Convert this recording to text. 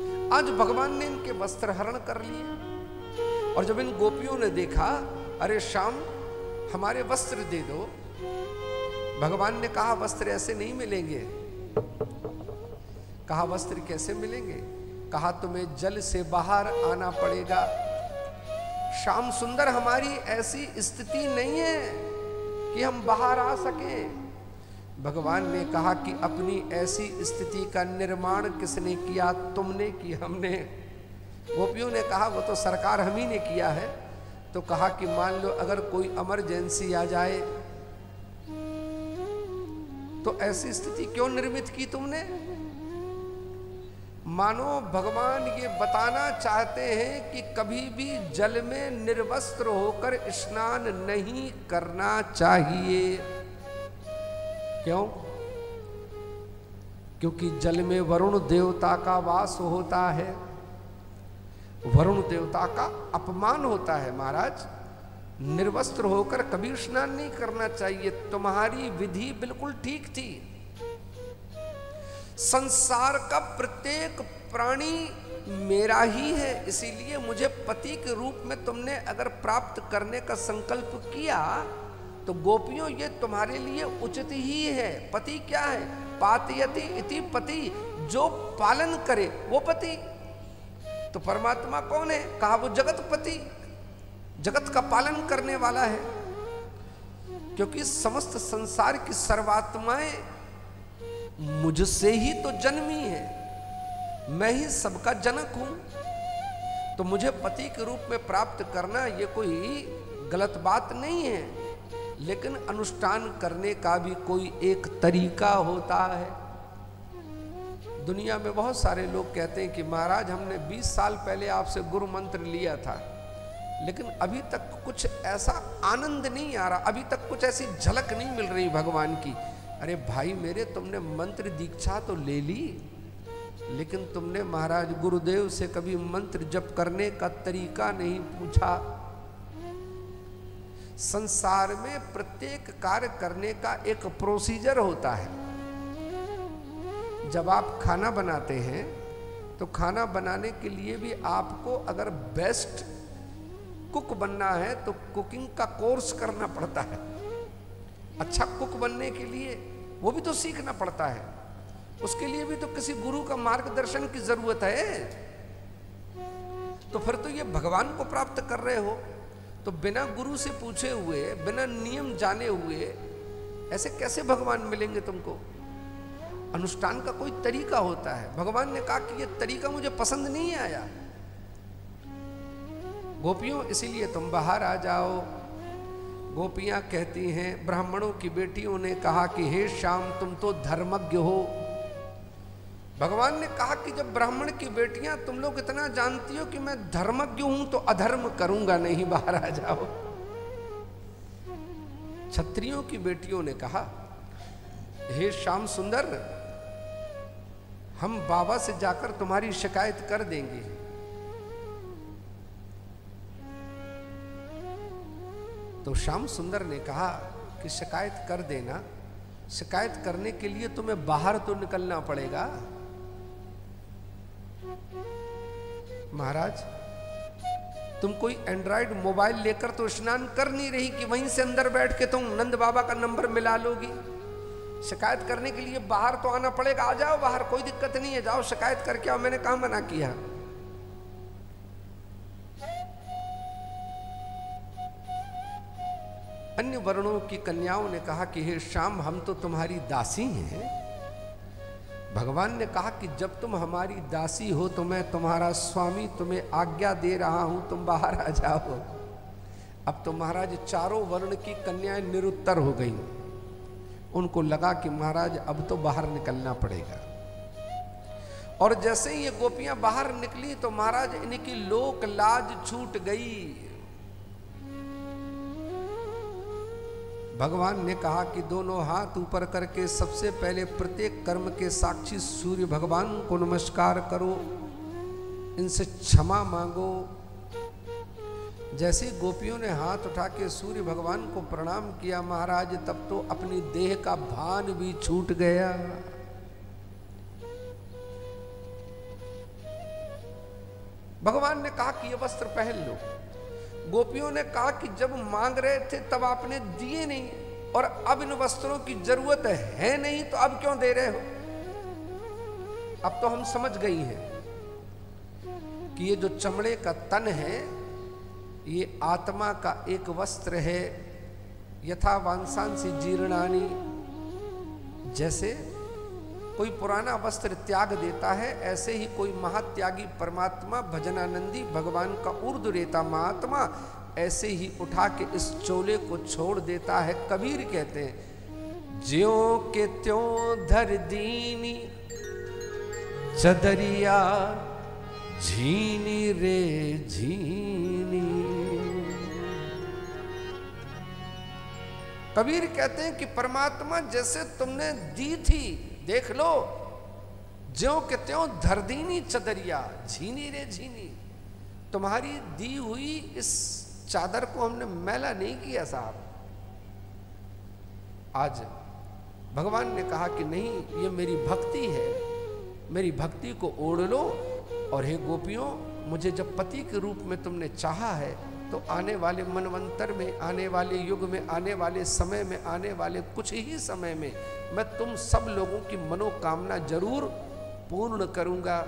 आज भगवान ने इनके वस्त्र हरण कर लिए। और जब इन गोपियों ने देखा, अरे श्याम हमारे वस्त्र दे दो, भगवान ने कहा वस्त्र ऐसे नहीं मिलेंगे। कहा वस्त्र कैसे मिलेंगे? कहा तुम्हें जल से बाहर आना पड़ेगा। श्याम सुंदर हमारी ऐसी स्थिति नहीं है कि हम बाहर आ सकें। भगवान ने कहा कि अपनी ऐसी स्थिति का निर्माण किसने किया? तुमने की, हमने। गोपियों ने कहा वो तो सरकार हम ही ने किया है। तो कहा कि मान लो अगर कोई इमरजेंसी आ जाए तो ऐसी स्थिति क्यों निर्मित की तुमने? मानो भगवान ये बताना चाहते हैं कि कभी भी जल में निर्वस्त्र होकर स्नान नहीं करना चाहिए। क्यों? क्योंकि जल में वरुण देवता का वास होता है। वरुण देवता का अपमान होता है महाराज। निर्वस्त्र होकर कभी स्नान नहीं करना चाहिए। तुम्हारी विधि बिल्कुल ठीक थी। संसार का प्रत्येक प्राणी मेरा ही है, इसीलिए मुझे पति के रूप में तुमने अगर प्राप्त करने का संकल्प किया तो गोपियों ये तुम्हारे लिए उचित ही है। पति क्या है? पातयति इति पति, जो पालन करे वो पति। तो परमात्मा कौन है? कहा वो जगतपति, जगत का पालन करने वाला है। क्योंकि समस्त संसार की सर्वात्माएं मुझसे ही तो जन्मी है, मैं ही सबका जनक हूं। तो मुझे पति के रूप में प्राप्त करना ये कोई गलत बात नहीं है, लेकिन अनुष्ठान करने का भी कोई एक तरीका होता है। दुनिया में बहुत सारे लोग कहते हैं कि महाराज हमने 20 साल पहले आपसे गुरु मंत्र लिया था, लेकिन अभी तक कुछ ऐसा आनंद नहीं आ रहा, अभी तक कुछ ऐसी झलक नहीं मिल रही भगवान की। अरे भाई मेरे, तुमने मंत्र दीक्षा तो ले ली, लेकिन तुमने महाराज गुरुदेव से कभी मंत्र जप करने का तरीका नहीं पूछा। संसार में प्रत्येक कार्य करने का एक प्रोसीजर होता है। जब आप खाना बनाते हैं तो खाना बनाने के लिए भी आपको अगर बेस्ट कुक बनना है तो कुकिंग का कोर्स करना पड़ता है। अच्छा कुक बनने के लिए वो भी तो सीखना पड़ता है। उसके लिए भी तो किसी गुरु का मार्गदर्शन की जरूरत है। तो फिर तो ये भगवान को प्राप्त कर रहे हो, तो बिना गुरु से पूछे हुए, बिना नियम जाने हुए ऐसे कैसे भगवान मिलेंगे तुमको? अनुष्ठान का कोई तरीका होता है। भगवान ने कहा कि ये तरीका मुझे पसंद नहीं आया। गोपियों इसीलिए तुम बाहर आ जाओ। गोपियां कहती हैं, ब्राह्मणों की बेटियों ने कहा कि हे श्याम तुम तो धर्मज्ञ हो। भगवान ने कहा कि जब ब्राह्मण की बेटियां तुम लोग इतना जानती हो कि मैं धर्मज्ञ हूं तो अधर्म करूंगा नहीं, बाहर आ जाओ। क्षत्रियों की बेटियों ने कहा, हे श्याम सुंदर हम बाबा से जाकर तुम्हारी शिकायत कर देंगे। तो श्याम सुंदर ने कहा कि शिकायत कर देना, शिकायत करने के लिए तुम्हें बाहर तो निकलना पड़ेगा। महाराज तुम कोई एंड्रॉइड मोबाइल लेकर तो स्नान कर नहीं रही कि वहीं से अंदर बैठ के तुम नंद बाबा का नंबर मिला लोगी। शिकायत करने के लिए बाहर तो आना पड़ेगा। आ जाओ बाहर, कोई दिक्कत नहीं है, जाओ शिकायत करके आओ। मैंने कहा मना किया? अन्य वर्णों की कन्याओं ने कहा कि हे श्याम हम तो तुम्हारी दासी हैं। भगवान ने कहा कि जब तुम हमारी दासी हो तो मैं तुम्हारा स्वामी, तुम्हें आज्ञा दे रहा हूं, तुम बाहर आ जाओ। अब तो महाराज चारों वर्ण की कन्याएं निरुत्तर हो गई। उनको लगा कि महाराज अब तो बाहर निकलना पड़ेगा। और जैसे ही ये गोपियां बाहर निकली तो महाराज इनकी लोक लाज छूट गई। भगवान ने कहा कि दोनों हाथ ऊपर करके सबसे पहले प्रत्येक कर्म के साक्षी सूर्य भगवान को नमस्कार करो, इनसे क्षमा मांगो। जैसे गोपियों ने हाथ उठा के सूर्य भगवान को प्रणाम किया महाराज, तब तो अपनी देह का भान भी छूट गया। भगवान ने कहा कि ये वस्त्र पहन लो। गोपियों ने कहा कि जब मांग रहे थे तब आपने दिए नहीं, और अब इन वस्त्रों की जरूरत है नहीं तो अब क्यों दे रहे हो। अब तो हम समझ गई हैं कि ये जो चमड़े का तन है ये आत्मा का एक वस्त्र है। यथा वांसांसी जीर्णानि, जैसे कोई पुराना वस्त्र त्याग देता है, ऐसे ही कोई महात्यागी परमात्मा भजनानंदी भगवान का उर्द रेता महात्मा ऐसे ही उठा के इस चोले को छोड़ देता है। कबीर कहते हैं ज्यों के त्यों धर दीनी चदरिया झीनी रे झीनी। कबीर कहते हैं कि परमात्मा जैसे तुमने दी थी, देख लो, ज्यों के त्यों धर दीनी चदरिया झीनी रे झीनी। तुम्हारी दी हुई इस चादर को हमने मैला नहीं किया साहब। आज भगवान ने कहा कि नहीं, ये मेरी भक्ति है, मेरी भक्ति को ओढ़ लो। और हे गोपियों, मुझे जब पति के रूप में तुमने चाहा है तो आने वाले मनवंतर में, आने वाले युग में, आने वाले समय में, आने वाले कुछ ही समय में मैं तुम सब लोगों की मनोकामना जरूर पूर्ण करूंगा।